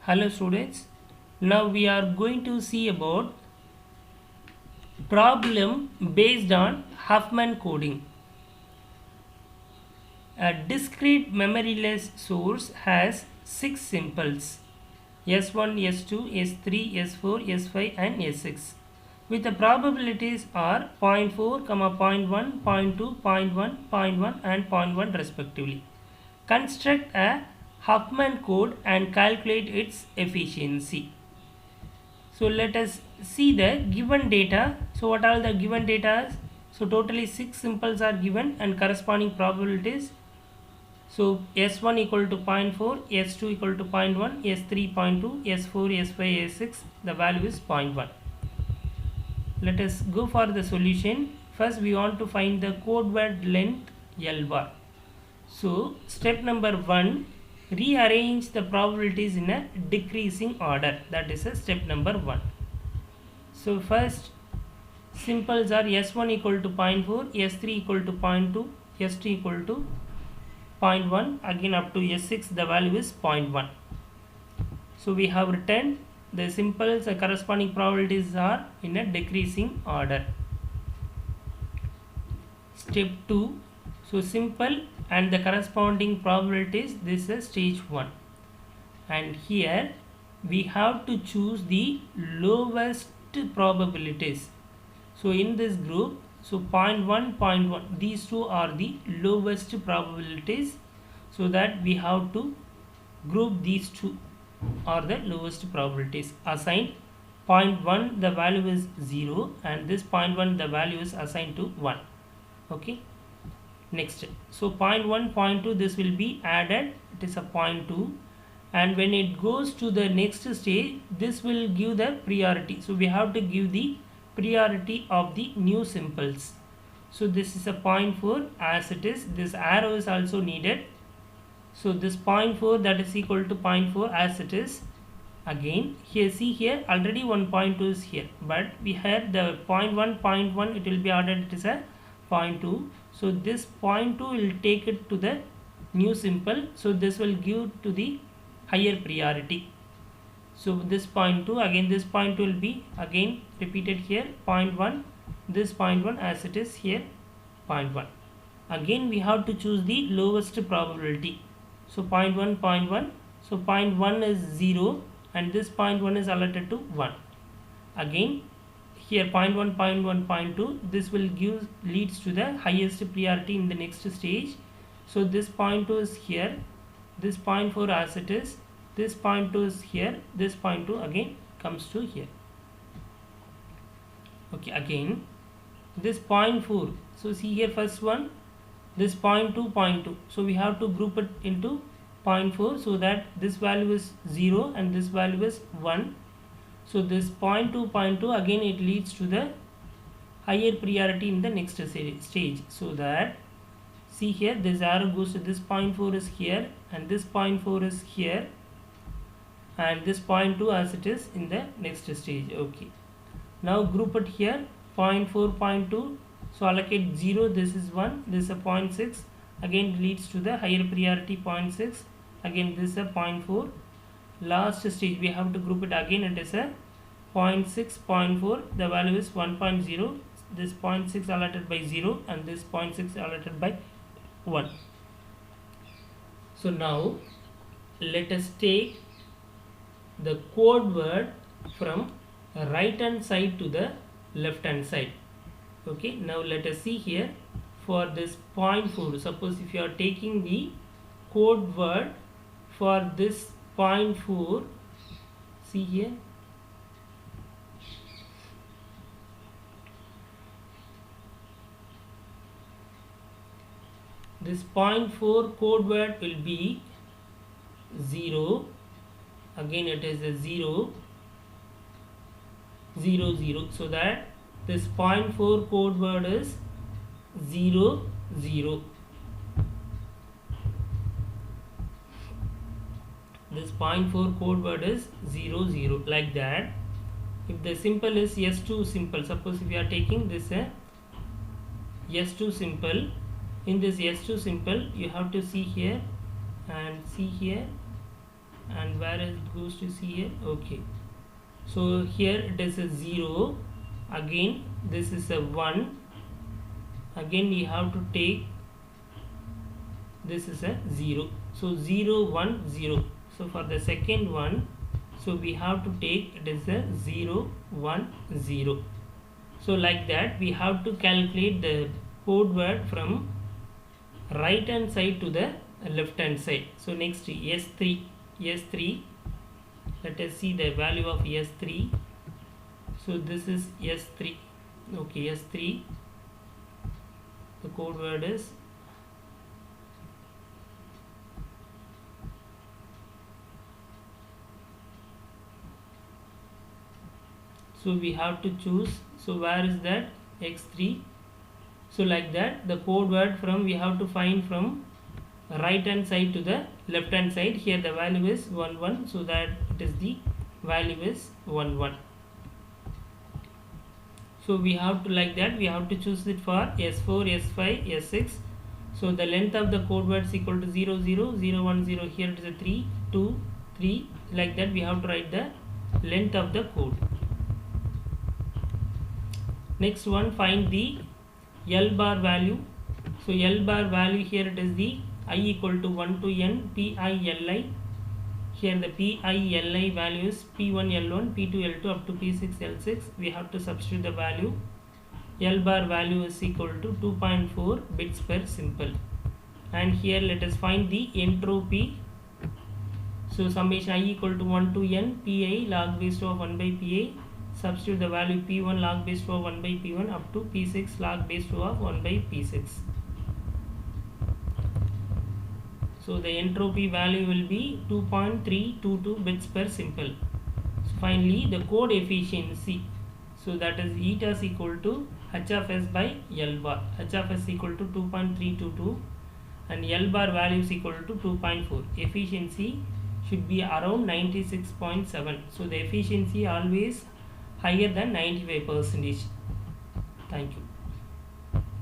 Hello students, now we are going to see about problem based on Huffman coding. A discrete memoryless source has 6 simples S1, S2, S3, S4, S5 and S6 with the probabilities are zero point 0.4, zero point 0.1, zero point 0.2, zero point 0.1, zero point 0.1 and zero point 0.1 respectively. Construct a Huffman code and calculate its efficiency. So let us see the given data. So what are the given data? So totally 6 simples are given and corresponding probabilities. So S1 equal to 0.4, S2 equal to 0.1, S3 0.2, S4, S5, S6, the value is 0.1. Let us go for the solution. First we want to find the code word length L bar. So step number 1, rearrange the probabilities in a decreasing order. That is a step number 1. So first simples are S1 equal to 0.4, S3 equal to 0.2, S2 equal to 0.1, again up to S6 the value is 0.1. So we have written the simples, the corresponding probabilities are in a decreasing order. Step 2, so simple and the corresponding probabilities, this is stage 1, and here we have to choose the lowest probabilities. So in this group, so 0.1, 0.1, these two are the lowest probabilities, so that we have to group these two are the lowest probabilities. Assign 0.1 the value is 0 and this 0.1 the value is assigned to 1. Okay, next, so 0.1, 0.2 this will be added, it is a 0.2, and when it goes to the next stage this will give the priority. So we have to give the priority of the new simples. So this is a 0.4 as it is, this arrow is also needed. So this 0.4 that is equal to 0.4 as it is. Again here, see here already 1.2 is here, but we had the 0.1, 0.1 it will be added, it is a 0.2. So this 0.2 will take it to the new simple, so this will give to the higher priority. So this 0.2, again this 0.2 will be again repeated here, 0.1, this 0.1 as it is here, 0.1. Again we have to choose the lowest probability. So 0.1, 0.1, so 0.1 is 0 and this 0.1 is allotted to 1. Again here 0.1, 0.1, 0.2, this will give leads to the highest priority in the next stage. So this 0.2 is here, this 0.4 as it is, this 0.2 is here, this 0.2 again comes to here. Okay, again this 0.4, so see here first one, this 0.2, 0.2, so we have to group it into 0.4 so that this value is 0 and this value is 1. So this 0.2, 0.2 again it leads to the higher priority in the next stage, so that see here this arrow goes to this 0.4 is here and this 0.4 is here and this 0.2 as it is in the next stage. Okay, now group it here 0.4, 0.2, so allocate 0, this is 1, this is a 0.6, again leads to the higher priority 0.6, again this is a 0.4. Last stage we have to group it again, it is a 0.6, 0.4, the value is 1.0, this 0.6 allotted by 0 and this 0.6 allotted by 1. So now let us take the code word from right hand side to the left hand side. Okay, now let us see here for this 0.4, suppose if you are taking the code word for this 0.4, see here, this 0.4 code word will be 0, again it is a 0, 0, 0, so that this 0.4 code word is 0, 0. This 0.4 code word is 0, 0, like that. If the simple is S2 simple, suppose if you are taking this S2 simple, in this S2 simple you have to see here and see here and where it goes to CL. Okay, so here it is a 0, again this is a 1, again we have to take this is a 0, so 0 1 0. So for the second one, so we have to take it is a 0 1 0. So like that we have to calculate the code word from right hand side to the left hand side. So next S3, let us see the value of S3. So this is S3. Okay, S3, the code word is so we have to choose. So where is that X3? So like that the code word from we have to find from right hand side to the left hand side. Here the value is 1 1, so that it is the value is 1 1. So we have to like that we have to choose it for S4, S5, S6. So the length of the code word is equal to 0 0 0 1 0. Here it is a 3 2 3. Like that we have to write the length of the code. Next one, find the L bar value. So L bar value, here it is the I equal to 1 to n PILI. Here the PILI value is P1 L1, P2 L2 up to P6 L6. We have to substitute the value. L bar value is equal to 2.4 bits per simple. And here let us find the entropy. So summation I equal to 1 to n Pi log base 2 of 1 by Pi. Substitute the value P1 log base 2 of 1 by P1 up to P6 log base 2 of 1 by P6. So the entropy value will be 2.322 bits per simple. So finally the code efficiency. So that is eta is equal to H of S by L bar. H of S equal to 2.322 and L bar value is equal to 2.4. Efficiency should be around 96.7. So the efficiency always higher than 95%. Thank you.